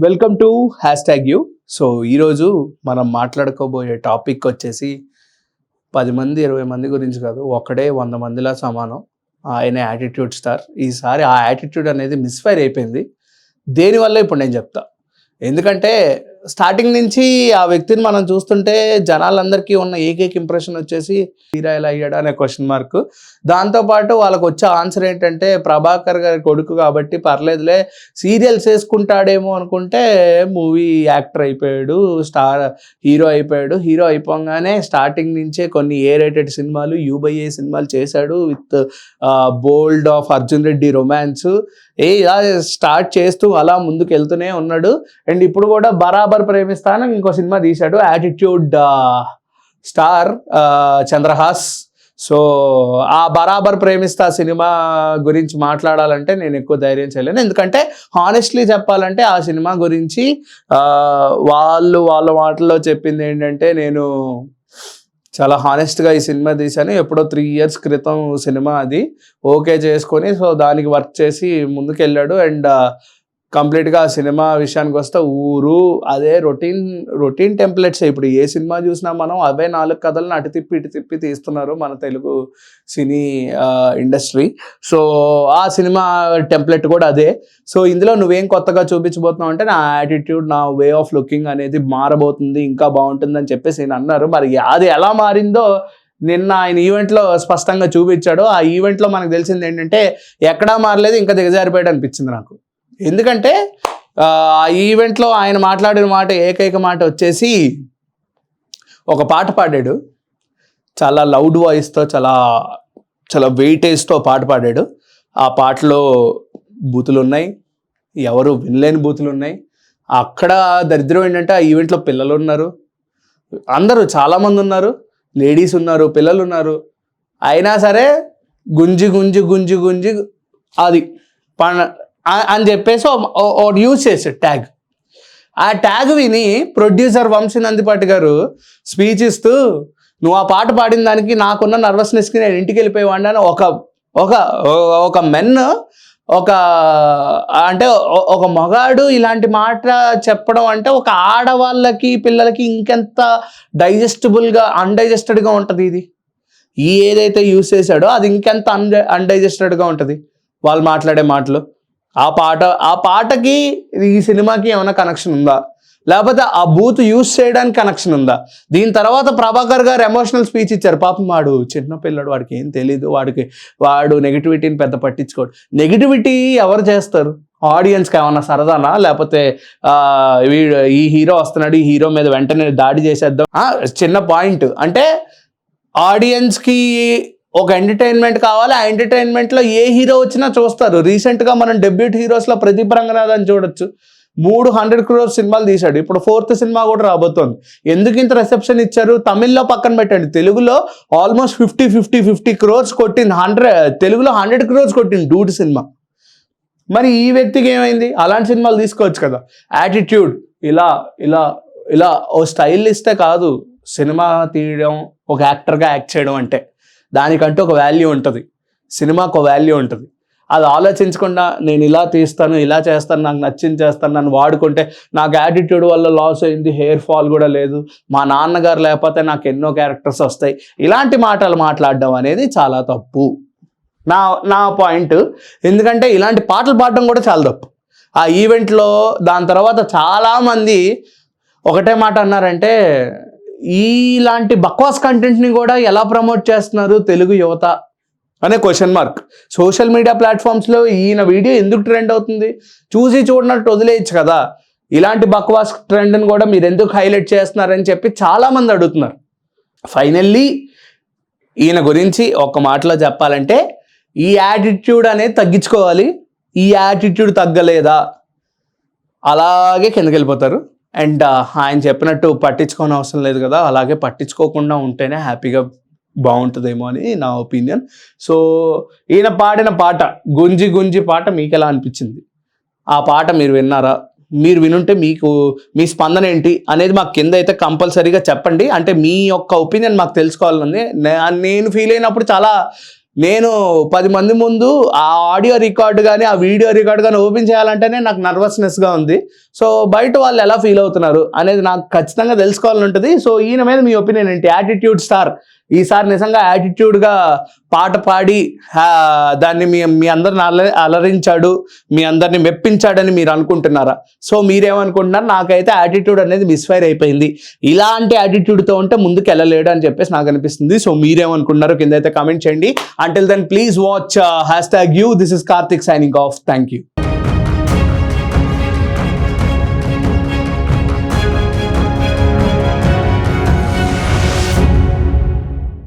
Welcome to hash tag you. So ఈరోజు మనం మాట్లాడుకోబోయే topic వచ్చేసి 10 మంది 20 మంది గురించి కాదు, ఒకడే 100 మందిలా సమానం. ఆయన యాటిట్యూడ్ స్టార్. ఈసారి ఆ యాటిట్యూడ్ అనేది మిస్ఫైర్ అయిపోయింది. దేనివల్ల ఇప్పుడు నేను చెప్తా. ఎందుకంటే స్టార్టింగ్ నుంచి ఆ వ్యక్తిని మనం చూస్తుంటే జనాలందరికీ ఉన్న ఏకైక ఇంప్రెషన్ వచ్చేసి హీరో ఎలా అయ్యాడా అనే క్వశ్చన్ మార్క్. దాంతోపాటు వాళ్ళకు వచ్చే ఆన్సర్ ఏంటంటే ప్రభాకర్ గారి కొడుకు కాబట్టి పర్లేదులే సీరియల్స్ వేసుకుంటాడేమో అనుకుంటే మూవీ యాక్టర్ అయిపోయాడు, స్టార్ హీరో అయిపోయాడు. హీరో అయిపోగానే స్టార్టింగ్ నుంచే కొన్ని ఏ రేటెడ్ సినిమాలు యూబైఏ సినిమాలు చేశాడు with bold of Arjun Reddy romance. ఇలా స్టార్ట్ చేస్తూ అలా ముందుకు వెళ్తూనే ఉన్నాడు. అండ్ ఇప్పుడు కూడా బరాబర్ ప్రేమిస్తాను ఇంకో సినిమా తీశాడు, యాటిట్యూడ్ స్టార్ చంద్రహాస్. సో ఆ బరాబర్ ప్రేమిస్తా సినిమా గురించి మాట్లాడాలంటే నేను ఎక్కువ ధైర్యం చేయలేను. ఎందుకంటే హానెస్ట్లీ చెప్పాలంటే ఆ సినిమా గురించి వాళ్ళ మాటల్లో చెప్పింది ఏంటంటే, నేను చాలా హానెస్ట్గా ఈ సినిమా తీశాను, ఎప్పుడో 3 years క్రితం సినిమా అది ఓకే చేసుకొని సో దానికి వర్క్ చేసి ముందుకు వెళ్ళాడు. అండ్ కంప్లీట్గా ఆ సినిమా విషయానికి వస్తే ఊరు అదే రొటీన్ టెంప్లెట్స్. ఇప్పుడు ఏ సినిమా చూసినా మనం అవే 4 కథలను అటు తిప్పి ఇటు తిప్పి తీస్తున్నారు మన తెలుగు సినీ ఇండస్ట్రీ. సో ఆ సినిమా టెంప్లెట్ కూడా అదే. సో ఇందులో నువ్వేం కొత్తగా చూపించబోతున్నావు అంటే నా యాటిట్యూడ్, నా వే ఆఫ్ లుకింగ్ అనేది మారబోతుంది, ఇంకా బాగుంటుంది అని చెప్పేసి నేను అన్నారు. మరి అది ఎలా మారిందో నిన్న ఆయన ఈవెంట్లో స్పష్టంగా చూపించాడు. ఆ ఈవెంట్లో మనకు తెలిసింది ఏంటంటే ఎక్కడా మారలేదు, ఇంకా దిగజారిపోయాడు అనిపించింది నాకు. ఎందుకంటే ఆ ఈవెంట్లో ఆయన మాట్లాడిన మాట, ఏకైక మాట వచ్చేసి ఒక పాట పాడాడు, చాలా లౌడ్ వాయిస్తో, చాలా వెయిటేజ్తో పాట పాడాడు. ఆ పాటలో బూతులు ఉన్నాయి, ఎవరు వినలేని బూతులు ఉన్నాయి. అక్కడ దరిద్రం ఏంటంటే ఆ ఈవెంట్లో పిల్లలు ఉన్నారు, అందరూ చాలామంది ఉన్నారు, లేడీస్ ఉన్నారు, పిల్లలు ఉన్నారు. అయినా సరే గుంజి గుంజి గుంజి గుంజి అది అని చెప్పేసి యూజ్ చేశాడు ట్యాగ్. ఆ ట్యాగ్ విని ప్రొడ్యూసర్ వంశీ నందిపాటి గారు స్పీచ్ ఇస్తూ, నువ్వు ఆ పాట పాడిన దానికి నాకున్న నర్వస్నెస్కి నేను ఇంటికి వెళ్ళిపోయేవాడిని అని ఒక మెన్, అంటే ఒక మగాడు ఇలాంటి మాట చెప్పడం అంటే ఒక ఆడవాళ్ళకి పిల్లలకి ఇంకెంత అన్డైజెస్టెడ్గా ఉంటుంది. ఇది ఏదైతే యూజ్ చేశాడో అది ఇంకెంత అన్డైజెస్టెడ్గా ఉంటుంది వాళ్ళు మాట్లాడే మాటలు. ఆ పాటకి ఈ సినిమాకి ఏమైనా కనెక్షన్ ఉందా, లేకపోతే ఆ బూత్ యూజ్ చేయడానికి కనెక్షన్ ఉందా? దీని తర్వాత ప్రభాకర్ గారు ఎమోషనల్ స్పీచ్ ఇచ్చారు. పాపం వాడు చిన్నపిల్లడు, వాడికి ఏం తెలీదు, వాడు నెగిటివిటీని పెద్ద పట్టించుకోడు. నెగిటివిటీ ఎవరు చేస్తారు? ఆడియన్స్కి ఏమన్నా సరదానా, లేకపోతే ఈ హీరో వస్తున్నాడు, ఈ హీరో మీద వెంటనే దాడి చేసేద్దాం? చిన్న పాయింట్ అంటే ఆడియన్స్కి ఒక ఎంటర్టైన్మెంట్ కావాలి. ఆ ఎంటర్టైన్మెంట్లో ఏ హీరో వచ్చినా చూస్తారు. రీసెంట్గా మనం డెబ్యూట్ హీరోస్లో ప్రదీప్ రంగనాథన్ చూడొచ్చు, 300 crores సినిమాలు తీశాడు. ఇప్పుడు 4th సినిమా కూడా రాబోతోంది. ఎందుకు ఇంత రిసెప్షన్ ఇచ్చారు? తమిళ్లో పక్కన పెట్టండి, తెలుగులో ఆల్మోస్ట్ 50 crores కొట్టింది. తెలుగులో 100 crores కొట్టింది డూడ్ సినిమా. మరి ఈ వ్యక్తికి ఏమైంది? అలాంటి సినిమాలు తీసుకోవచ్చు కదా. యాటిట్యూడ్ ఇలా ఇలా ఇలా ఓ స్టైల్ ఇస్తే కాదు సినిమా తీయడం, ఒక యాక్టర్గా యాక్ట్ చేయడం అంటే దానికంటూ ఒక వాల్యూ ఉంటుంది, సినిమాకు ఒక వాల్యూ ఉంటుంది. అది ఆలోచించకుండా నేను ఇలా తీస్తాను, ఇలా చేస్తాను, నాకు నచ్చింది చేస్తాను, నన్ను వాడుకుంటే నాకు యాటిట్యూడ్ వల్ల లాస్ అయింది, హెయిర్ ఫాల్ కూడా లేదు, మా నాన్నగారు లేకపోతే నాకు ఎన్నో క్యారెక్టర్స్ వస్తాయి, ఇలాంటి మాటలు మాట్లాడడం అనేది చాలా తప్పు నా పాయింట్. ఎందుకంటే ఇలాంటి పాటలు పాడడం కూడా చాలా తప్పు. ఆ ఈవెంట్లో దాని తర్వాత చాలామంది ఒకటే మాట అన్నారంటే, ఇలాంటి బక్వాస్ కంటెంట్ని కూడా ఎలా ప్రమోట్ చేస్తున్నారు తెలుగు యువత అనే క్వశ్చన్ మార్క్. సోషల్ మీడియా ప్లాట్ఫామ్స్లో ఈయన వీడియో ఎందుకు ట్రెండ్ అవుతుంది? చూడనట్టు వదిలేయచ్చు కదా. ఇలాంటి బక్వాస్ ట్రెండ్ని కూడా మీరు ఎందుకు హైలైట్ చేస్తున్నారని చెప్పి చాలామంది అడుగుతున్నారు. ఫైనల్లీ ఈయన గురించి ఒక మాటలో చెప్పాలంటే, ఈ యాటిట్యూడ్ అనేది తగ్గించుకోవాలి. ఈ యాటిట్యూడ్ తగ్గలేదా అలాగే కిందకి వెళ్ళిపోతారు. అండ్ ఆయన చెప్పినట్టు పట్టించుకోని అవసరం లేదు కదా, అలాగే పట్టించుకోకుండా ఉంటేనే హ్యాపీగా బాగుంటుందేమో అని నా ఒపీనియన్. సో ఈయన పాడిన పాట గుంజి గుంజి పాట మీకు ఎలా అనిపించింది? ఆ పాట మీరు విన్నారా? మీరు వినుంటే మీ స్పందన ఏంటి అనేది మాకు కింద అయితే కంపల్సరీగా చెప్పండి. అంటే మీ యొక్క ఒపీనియన్ మాకు తెలుసుకోవాలని నేను ఫీల్ అయినప్పుడు నేను 10 మంది ముందు ఆ ఆడియో రికార్డు కానీ ఆ వీడియో రికార్డు కానీ ఓపెన్ చేయాలంటేనే నాకు నర్వస్నెస్గా ఉంది. సో బయట వాళ్ళు ఎలా ఫీల్ అవుతున్నారు అనేది నాకు ఖచ్చితంగా తెలుసుకోవాలని ఉంటుంది. సో ఈయన మీద మీ ఒపీనియన్ ఏంటి? యాటిట్యూడ్ స్టార్ ఈసారి నిజంగా యాటిట్యూడ్గా పాట పాడి దాన్ని మీ అందరిని అలరించాడు, మీ అందరిని మెప్పించాడని మీరు అనుకుంటున్నారా? సో మీరేమనుకుంటున్నారు? నాకైతే యాటిట్యూడ్ అనేది మిస్ఫైర్ అయిపోయింది, ఇలాంటి యాటిట్యూడ్తో ఉంటే ముందుకు వెళ్ళలేడు అని చెప్పేసి నాకు అనిపిస్తుంది. సో మీరేమనుకుంటున్నారో కింద అయితే కామెంట్ చేయండి. Until then please watch #you. This is Karthik signing off. Thank you.